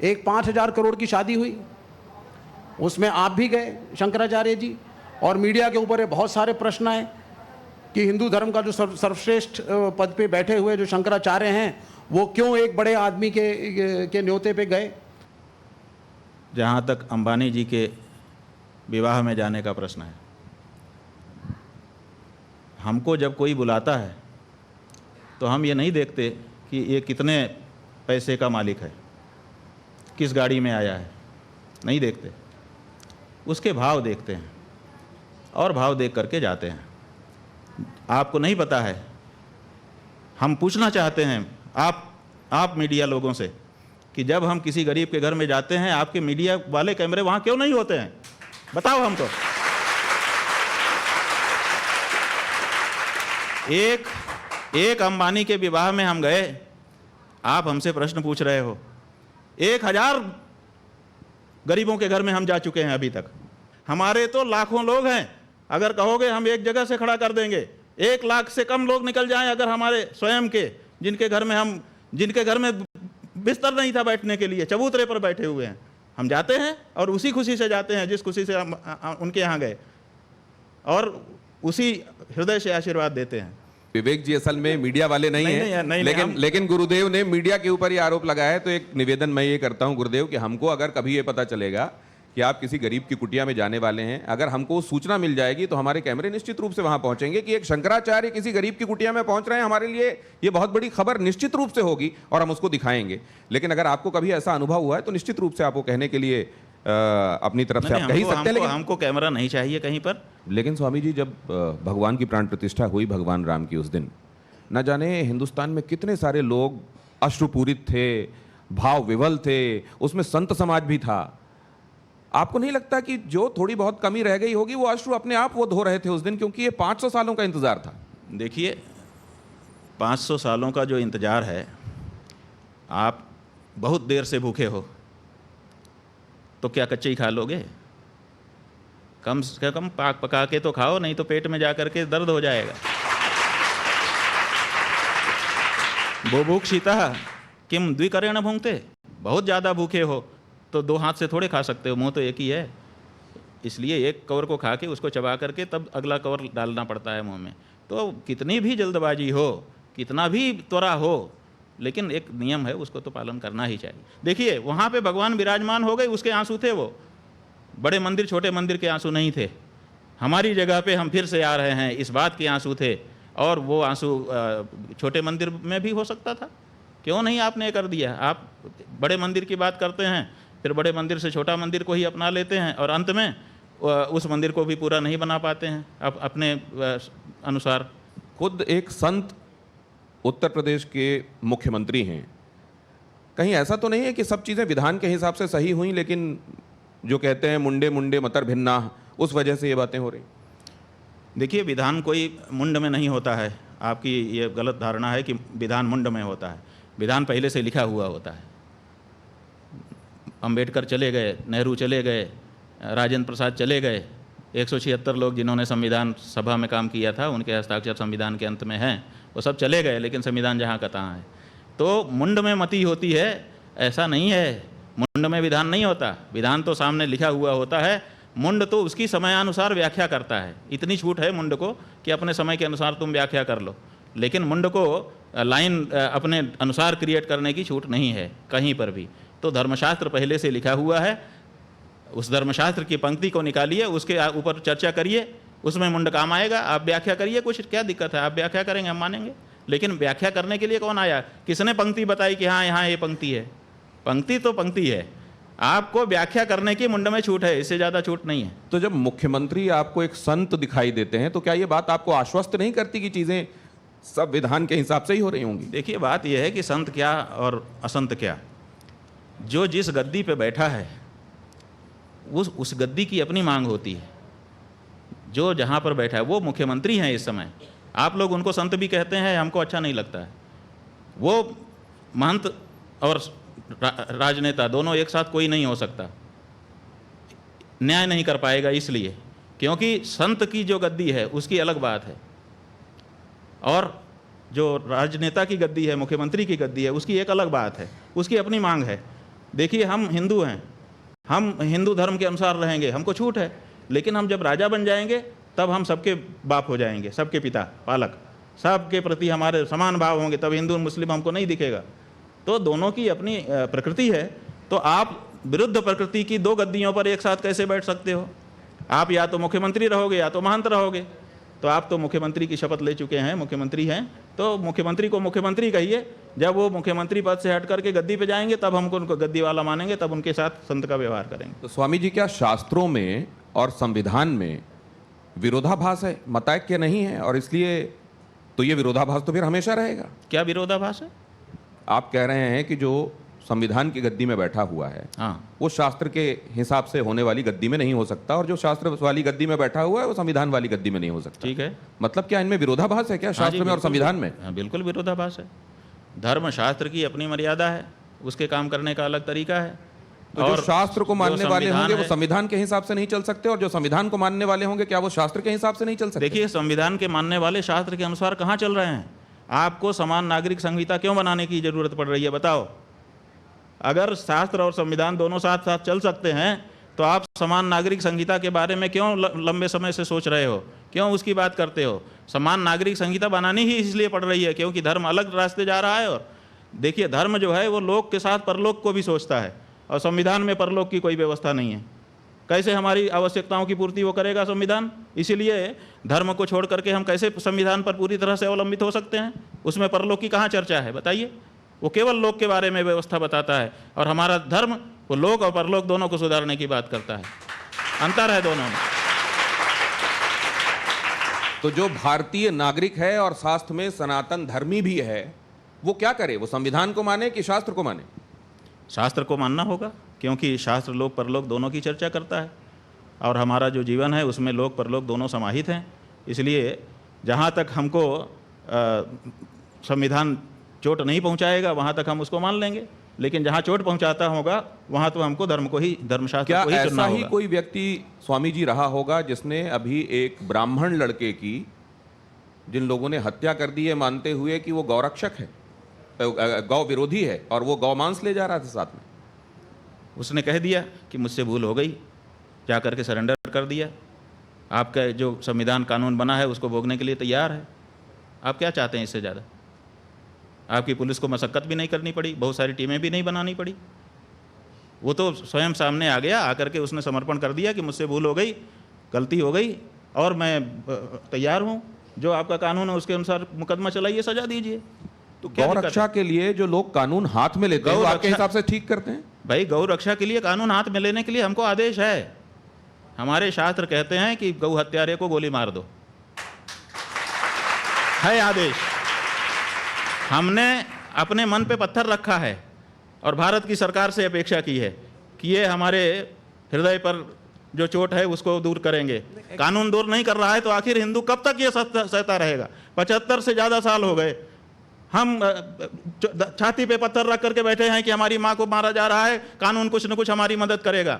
एक 5,000 करोड़ की शादी हुई, उसमें आप भी गए शंकराचार्य जी, और मीडिया के ऊपर ये बहुत सारे प्रश्न आए कि हिंदू धर्म का जो सर्वश्रेष्ठ पद पे बैठे हुए जो शंकराचार्य हैं वो क्यों एक बड़े आदमी के न्योते पे गए। जहाँ तक अंबानी जी के विवाह में जाने का प्रश्न है, हमको जब कोई बुलाता है तो हम ये नहीं देखते कि ये कितने पैसे का मालिक है, किस गाड़ी में आया है, नहीं देखते। उसके भाव देखते हैं और भाव देख करके जाते हैं। आपको नहीं पता है, हम पूछना चाहते हैं आप मीडिया लोगों से कि जब हम किसी गरीब के घर में जाते हैं, आपके मीडिया वाले कैमरे वहाँ क्यों नहीं होते हैं? बताओ हमको। एक अंबानी के विवाह में हम गए, आप हमसे प्रश्न पूछ रहे हो। 1,000 गरीबों के घर में हम जा चुके हैं अभी तक। हमारे तो लाखों लोग हैं, अगर कहोगे हम एक जगह से खड़ा कर देंगे। 1 लाख से कम लोग निकल जाएं अगर हमारे स्वयं के, जिनके घर में बिस्तर नहीं था बैठने के लिए, चबूतरे पर बैठे हुए हैं, हम जाते हैं और उसी खुशी से जाते हैं जिस खुशी से हम उनके यहाँ गए, और उसी हृदय से आशीर्वाद देते हैं। विवेक जी असल में मीडिया वाले नहीं हैं, लेकिन गुरुदेव ने मीडिया के ऊपर ये आरोप लगाया है, तो एक निवेदन मैं ये करता हूं गुरुदेव कि हमको अगर कभी ये पता चलेगा कि आप किसी गरीब की कुटिया में जाने वाले हैं, अगर हमको सूचना मिल जाएगी तो हमारे कैमरे निश्चित रूप से वहां पहुंचेंगे कि एक शंकराचार्य किसी गरीब की कुटिया में पहुंच रहे हैं। हमारे लिए ये बहुत बड़ी खबर निश्चित रूप से होगी और हम उसको दिखाएंगे। लेकिन अगर आपको कभी ऐसा अनुभव हुआ है तो निश्चित रूप से आपको कहने के लिए अपनी तरफ से आप कह ही सकते हैं, लेकिन हमको कैमरा नहीं चाहिए कहीं पर। लेकिन स्वामी जी, जब भगवान की प्राण प्रतिष्ठा हुई भगवान राम की, उस दिन न जाने हिंदुस्तान में कितने सारे लोग अश्रुपूरित थे, भाव विवल थे, उसमें संत समाज भी था। आपको नहीं लगता कि जो थोड़ी बहुत कमी रह गई होगी वो अश्रु अपने आप वो धो रहे थे उस दिन, क्योंकि ये 500 सालों का इंतजार था? देखिए, 500 सालों का जो इंतजार है, आप बहुत देर से भूखे हो तो क्या कच्चे ही खा लोगे? कम से कम पका के तो खाओ, नहीं तो पेट में जा करके दर्द हो जाएगा। बुभुक्षितः किम द्विकरेण भुंक्ते, बहुत ज़्यादा भूखे हो तो 2 हाथ से थोड़े खा सकते हो, मुंह तो एक ही है। इसलिए एक कवर को खा के उसको चबा करके तब अगला कवर डालना पड़ता है मुंह में। तो कितनी भी जल्दबाजी हो, कितना भी त्वरा हो, लेकिन एक नियम है, उसको तो पालन करना ही चाहिए। देखिए, वहाँ पे भगवान विराजमान हो गए, उसके आंसू थे वो, बड़े मंदिर छोटे मंदिर के आंसू नहीं थे। हमारी जगह पे हम फिर से आ रहे हैं, इस बात के आंसू थे, और वो आंसू छोटे मंदिर में भी हो सकता था। क्यों नहीं आपने कर दिया? आप बड़े मंदिर की बात करते हैं, फिर बड़े मंदिर से छोटा मंदिर को ही अपना लेते हैं, और अंत में उस मंदिर को भी पूरा नहीं बना पाते हैं अपने अनुसार। खुद एक संत उत्तर प्रदेश के मुख्यमंत्री हैं, कहीं ऐसा तो नहीं है कि सब चीज़ें विधान के हिसाब से सही हुई, लेकिन जो कहते हैं मुंडे मुंडे मतर भिन्ना, उस वजह से ये बातें हो रही? देखिए, विधान कोई मुंड में नहीं होता है। आपकी ये गलत धारणा है कि विधान मुंड में होता है। विधान पहले से लिखा हुआ होता है। अंबेडकर चले गए, नेहरू चले गए, राजेंद्र प्रसाद चले गए, 176 लोग जिन्होंने संविधान सभा में काम किया था, उनके हस्ताक्षर संविधान के अंत में हैं, वो सब चले गए, लेकिन संविधान जहाँ का तहाँ है। तो मुंड में मति होती है, ऐसा नहीं है। मुंड में विधान नहीं होता, विधान तो सामने लिखा हुआ होता है। मुंड तो उसकी समयानुसार व्याख्या करता है। इतनी छूट है मुंड को कि अपने समय के अनुसार तुम व्याख्या कर लो, लेकिन मुंड को लाइन अपने अनुसार क्रिएट करने की छूट नहीं है कहीं पर भी। तो धर्मशास्त्र पहले से लिखा हुआ है, उस धर्मशास्त्र की पंक्ति को निकालिए, उसके ऊपर चर्चा करिए, उसमें मुंड काम आएगा। आप व्याख्या करिए, कुछ क्या दिक्कत है? आप व्याख्या करेंगे, हम मानेंगे। लेकिन व्याख्या करने के लिए कौन आया? किसने पंक्ति बताई कि हाँ यहाँ ये पंक्ति है? पंक्ति तो पंक्ति है, आपको व्याख्या करने की मुंड में छूट है, इससे ज़्यादा छूट नहीं है। तो जब मुख्यमंत्री आपको एक संत दिखाई देते हैं तो क्या ये बात आपको आश्वस्त नहीं करती कि चीज़ें सब विधान के हिसाब से ही हो रही होंगी? देखिए, बात यह है कि संत क्या और असंत क्या, जो जिस गद्दी पे बैठा है उस गद्दी की अपनी मांग होती है। जो जहाँ पर बैठा है, वो मुख्यमंत्री हैं इस समय। आप लोग उनको संत भी कहते हैं, हमको अच्छा नहीं लगता है। वो महंत और राजनेता दोनों एक साथ कोई नहीं हो सकता, न्याय नहीं कर पाएगा, इसलिए क्योंकि संत की जो गद्दी है उसकी अलग बात है, और जो राजनेता की गद्दी है, मुख्यमंत्री की गद्दी है, उसकी एक अलग बात है, उसकी अपनी मांग है। देखिए हम हिंदू हैं, हम हिंदू धर्म के अनुसार रहेंगे, हमको छूट है, लेकिन हम जब राजा बन जाएंगे तब हम सबके बाप हो जाएंगे, सबके पिता, पालक, सबके प्रति हमारे समान भाव होंगे, तब हिंदू मुस्लिम हमको नहीं दिखेगा। तो दोनों की अपनी प्रकृति है, तो आप विरुद्ध प्रकृति की दो गद्दियों पर एक साथ कैसे बैठ सकते हो? आप या तो मुख्यमंत्री रहोगे या तो महंत रहोगे। तो आप तो मुख्यमंत्री की शपथ ले चुके हैं, मुख्यमंत्री हैं, तो मुख्यमंत्री को मुख्यमंत्री कहिए। जब वो मुख्यमंत्री पद से हट करके गद्दी पे जाएंगे तब हमको उनको गद्दी वाला मानेंगे, तब उनके साथ संत का व्यवहार करेंगे। तो स्वामी जी, क्या शास्त्रों में और संविधान में विरोधाभास है, मतैक्य नहीं है, और इसलिए तो ये विरोधाभास तो फिर हमेशा रहेगा? क्या विरोधाभास है? आप कह रहे हैं कि जो संविधान की गद्दी में बैठा हुआ है, हाँ, वो शास्त्र के हिसाब से होने वाली गद्दी में नहीं हो सकता, और जो शास्त्र वाली गद्दी में बैठा हुआ है वो संविधान वाली गद्दी में नहीं हो सकता। ठीक है। मतलब क्या इनमें विरोधाभास है क्या, शास्त्र में और संविधान में? हाँ, बिल्कुल विरोधाभास है। धर्म शास्त्र की अपनी मर्यादा है, उसके काम करने का अलग तरीका है। तो जो शास्त्र को मानने वाले होंगे वो संविधान के हिसाब से नहीं चल सकते, और जो संविधान को मानने वाले होंगे क्या वो शास्त्र के हिसाब से नहीं चल सकते? देखिए, संविधान के मानने वाले शास्त्र के अनुसार कहाँ चल रहे हैं? आपको समान नागरिक संहिता क्यों बनाने की जरूरत पड़ रही है, बताओ? अगर शास्त्र और संविधान दोनों साथ साथ चल सकते हैं तो आप समान नागरिक संहिता के बारे में क्यों लंबे समय से सोच रहे हो, क्यों उसकी बात करते हो? समान नागरिक संहिता बनानी ही इसलिए पड़ रही है क्योंकि धर्म अलग रास्ते जा रहा है। और देखिए, धर्म जो है वो लोक के साथ परलोक को भी सोचता है, और संविधान में परलोक की कोई व्यवस्था नहीं है। कैसे हमारी आवश्यकताओं की पूर्ति वो करेगा संविधान? इसीलिए धर्म को छोड़ करके हम कैसे संविधान पर पूरी तरह से अवलंबित हो सकते हैं? उसमें परलोक की कहाँ चर्चा है, बताइए? वो केवल लोक के बारे में व्यवस्था बताता है, और हमारा धर्म वो लोक और परलोक दोनों को सुधारने की बात करता है। अंतर है दोनों में। तो जो भारतीय नागरिक है और शास्त्र में सनातन धर्मी भी है, वो क्या करे? वो संविधान को माने कि शास्त्र को माने? शास्त्र को मानना होगा, क्योंकि शास्त्र लोक परलोक दोनों की चर्चा करता है, और हमारा जो जीवन है उसमें लोक परलोक दोनों समाहित हैं। इसलिए जहाँ तक हमको संविधान चोट नहीं पहुंचाएगा वहां तक हम उसको मान लेंगे, लेकिन जहां चोट पहुंचाता होगा वहां तो हमको धर्म को ही, धर्मशास्त्र को ही चुनना होगा। ऐसा ही कोई व्यक्ति स्वामी जी रहा होगा जिसने अभी एक ब्राह्मण लड़के की, जिन लोगों ने हत्या कर दी है मानते हुए कि वो गौरक्षक है, गौ विरोधी है, और वो गौ मांस ले जा रहा था साथ में, उसने कह दिया कि मुझसे भूल हो गई, जा करके सरेंडर कर दिया। आपका जो संविधान कानून बना है उसको भोगने के लिए तैयार है। आप क्या चाहते हैं इससे ज़्यादा? आपकी पुलिस को मशक्कत भी नहीं करनी पड़ी, बहुत सारी टीमें भी नहीं बनानी पड़ी। वो तो स्वयं सामने आ गया, आकर के उसने समर्पण कर दिया कि मुझसे भूल हो गई, गलती हो गई, और मैं तैयार हूँ, जो आपका कानून है उसके अनुसार मुकदमा चलाइए, सजा दीजिए। तो गौ रक्षा के लिए जो लोग कानून हाथ में लेते हैं वो आपके हिसाब से ठीक करते हैं? भाई, गौ रक्षा के लिए कानून हाथ में लेने के लिए हमको आदेश है। हमारे शास्त्र कहते हैं कि गौ हत्यारे को गोली मार दो, है आदेश। हमने अपने मन पे पत्थर रखा है और भारत की सरकार से अपेक्षा की है कि ये हमारे हृदय पर जो चोट है उसको दूर करेंगे। कानून दूर नहीं कर रहा है तो आखिर हिंदू कब तक ये सहता रहेगा? 75 से ज़्यादा साल हो गए, हम छाती पे पत्थर रख करके बैठे हैं कि हमारी माँ को मारा जा रहा है, कानून कुछ न कुछ हमारी मदद करेगा।